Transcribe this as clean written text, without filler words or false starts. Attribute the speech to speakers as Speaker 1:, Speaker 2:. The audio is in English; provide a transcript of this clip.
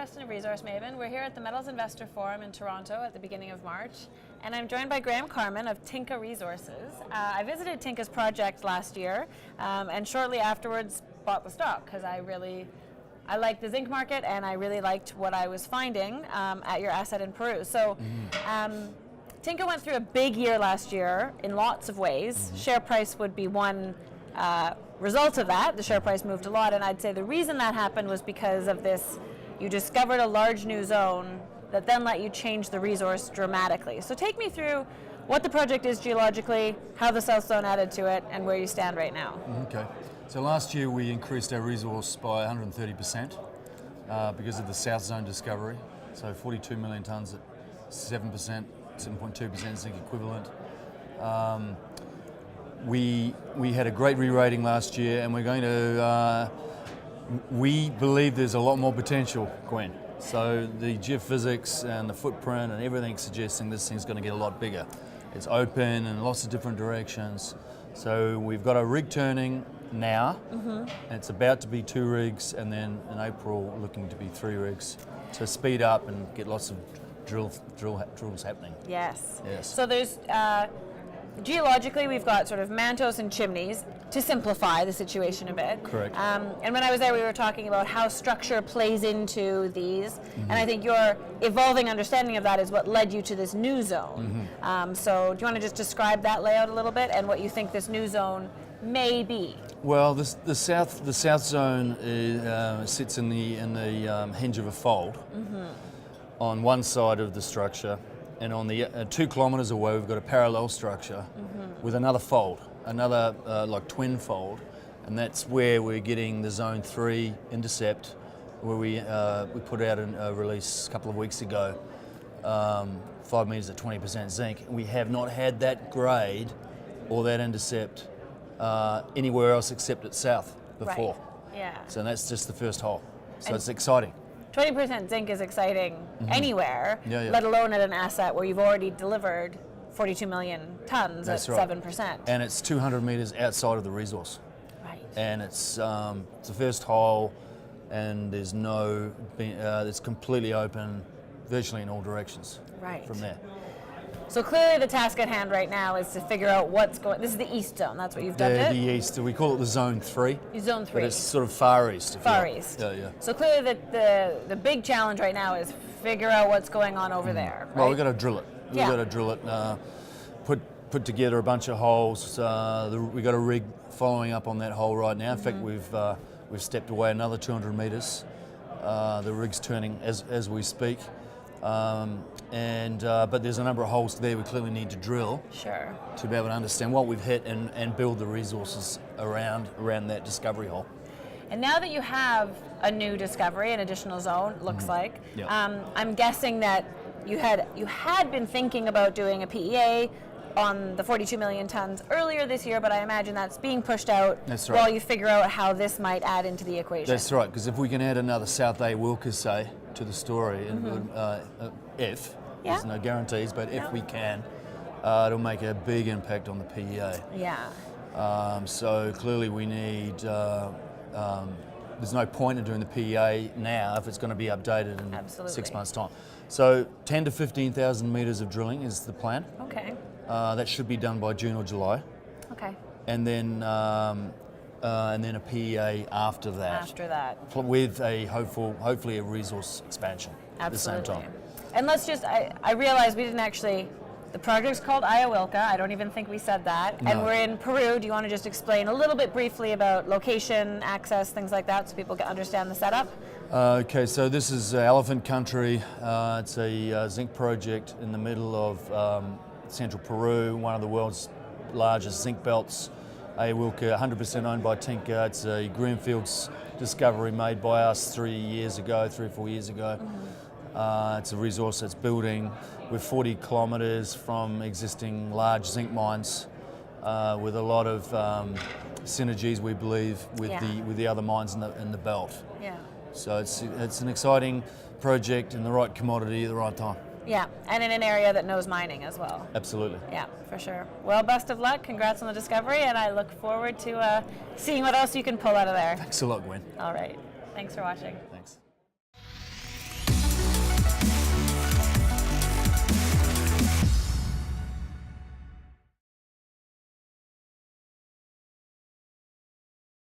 Speaker 1: Preston of Resource Maven. We're here at the Metals Investor Forum in Toronto at the beginning of March, and I'm joined by Carman of Tinka Resources. I visited Tinka's project last year, and shortly afterwards bought the stock because I liked the zinc market, and I really liked what I was finding at your asset in Peru. So Tinka went through a big year last year in lots of ways. Share price would be one result of that. The share price moved a lot, and I'd say the reason that happened was because of this. You discovered a large new zone that then let you change the resource dramatically. So take me through what the project is geologically, how the South Zone added to it, and where you stand right now.
Speaker 2: Okay. So last year we increased our resource by 130% because of the South Zone discovery. So 42 million tonnes at 7%, 7.2% zinc equivalent. We had a great re-rating last year, and we're going to, we believe there's a lot more potential, Gwen. So the geophysics and the footprint and everything suggesting this thing's going to get a lot bigger. It's open in lots of different directions. So we've got a rig turning now, and it's about to be 2 rigs, and then in April looking to be 3 rigs to speed up and get lots of drills happening.
Speaker 1: Yes.
Speaker 2: Yes.
Speaker 1: So there's, geologically we've got sort of mantos and chimneys to simplify the situation a bit.
Speaker 2: Correct.
Speaker 1: And when I was there we were talking about how structure plays into these, and I think your evolving understanding of that is what led you to this new zone. So do you want to just describe that layout a little bit and what you think this new zone may be?
Speaker 2: Well, the South Zone sits in the hinge of a fold on one side of the structure, and on the 2 kilometres away we've got a parallel structure with another fold, another like twin fold, and that's where we're getting the Zone 3 intercept, where we put out a release a couple of weeks ago, 5 metres at 20% zinc. We have not had that grade or that intercept anywhere else except at South before.
Speaker 1: Right. Yeah.
Speaker 2: So that's just the first hole. So it's exciting.
Speaker 1: 20% zinc is exciting anywhere,
Speaker 2: Yeah.
Speaker 1: let alone at an asset where you've already delivered 42 million tonnes
Speaker 2: That's
Speaker 1: at
Speaker 2: right.
Speaker 1: 7%.
Speaker 2: And it's 200 metres outside of the resource.
Speaker 1: Right.
Speaker 2: And it's the first hole, and there's it's completely open virtually in all directions from there.
Speaker 1: So clearly the task at hand right now is to figure out what's going. This is the east zone, that's what you've dubbed it?
Speaker 2: The east, we call it the Zone 3.
Speaker 1: Zone 3.
Speaker 2: But it's sort of far east.
Speaker 1: Far east.
Speaker 2: Yeah.
Speaker 1: So clearly the big challenge right now is figure out what's going on over there. Right?
Speaker 2: Well, we've got to drill it. We've got to drill it, put together a bunch of holes. We've got a rig following up on that hole right now. In fact, we've stepped away another 200 metres. The rig's turning as we speak. But there's a number of holes there we clearly need to drill to be able to understand what we've hit and build the resources around that discovery hole.
Speaker 1: And now that you have a new discovery, an additional zone, looks like, I'm guessing that you had been thinking about doing a PEA on the 42 million tonnes earlier this year, but I imagine that's being pushed out while you figure out how this might add into the equation.
Speaker 2: That's right, because if we can add another South Ayawilca, say, to the story, and there's no guarantees, but if we can, it'll make a big impact on the PEA. So clearly we need, there's no point in doing the PEA now if it's going to be updated in 6 months' time. So 10 to 15,000 metres of drilling is the plan.
Speaker 1: Okay.
Speaker 2: That should be done by June or July.
Speaker 1: Okay.
Speaker 2: And then a PEA after that.
Speaker 1: After that.
Speaker 2: With a hopefully a resource expansion at the same time.
Speaker 1: And let's just, I realize we didn't actually, the project's called Ayawilca, I don't even think we said that. No. And we're in Peru. Do you want to just explain a little bit briefly about location, access, things like that, so people can understand the setup?
Speaker 2: Okay, so this is elephant country. It's a zinc project in the middle of central Peru, one of the world's largest zinc belts. Ayawilca, 100% owned by Tinka. It's a greenfields discovery made by us 3 or 4 years ago. It's a resource that's building. We're 40 kilometres from existing large zinc mines, with a lot of synergies, we believe, with the other mines in the belt. So it's an exciting project and the right commodity at the right time.
Speaker 1: Yeah, and in an area that knows mining as well.
Speaker 2: Absolutely.
Speaker 1: Yeah, for sure. Well, best of luck. Congrats on the discovery, and I look forward to seeing what else you can pull out of there.
Speaker 2: Thanks a lot, Gwen.
Speaker 1: All right. Thanks for watching.
Speaker 2: Thanks.